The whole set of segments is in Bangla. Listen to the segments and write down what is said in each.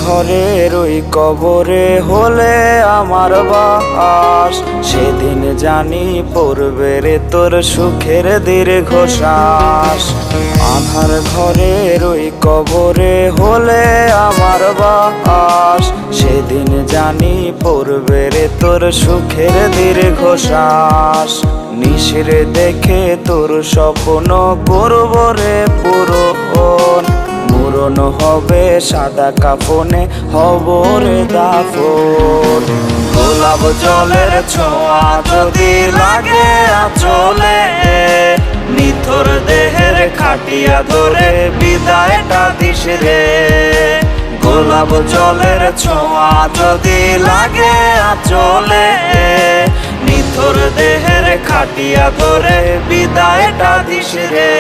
ঘরের ওই কবরে হলে আমার বাস, সেদিন জানি পড়বে রে তোর সুখের দীর্ঘশ্বাস। আধার ঘরের ওই কবরে হলে আমার বাস, সেদিন জানি পড়বে রে তোর সুখের দীর্ঘশ্বাস। নিশিরে দেখে তোর স্বপ্ন করব রে পূরণ, মরণ হবে সাদা কাফনে হব রে দাফন। গোলাপ জলের ছোঁয়া যদি লাগে আঁচলে, নিথর দেহের খাটিয়া ধরে বিদায়টা দিস রে। গোলাপ জলের ছোঁয়া যদি লাগে আঁচলে, নিথর দেহের খাটিয়া ধরে বিদায়টা দিস রে।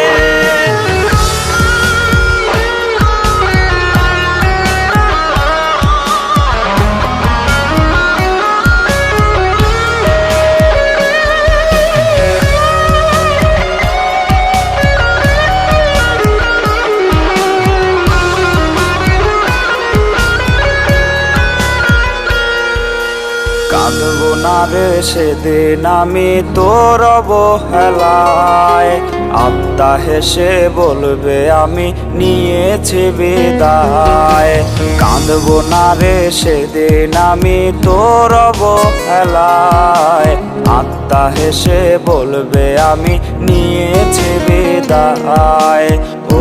কাঁদবো না রে সেদিন আমি তোর অবহেলায়, আত্মা হেসে বলবে আমি নিয়েছি বিদায়। কাঁদবো না রে সেদিন আমি তোর অবহেলায়, আত্মা হেসে বলবে আমি নিয়েছি বিদায়।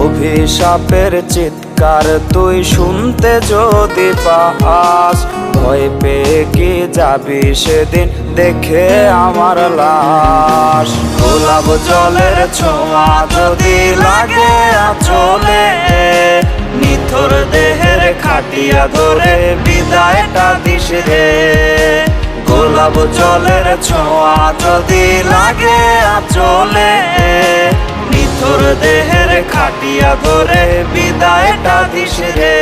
অভিশাপের চিৎকার তুই শুনতে যদি পাস, ভয় পেয়ে কি যাবি সেদিন দেখে আমার লাশ। গোলাপ জলের ছোঁয়া যদি লাগে আঁচলে, নিথর দেহের খাটিয়া ধরে বিদায়টা দিস রে। গোলাপ জলের ছোঁয়া যদি লাগে আঁচলে, নিথর দেহের খাটিয়া ধরে বিদায়টা দিস রে।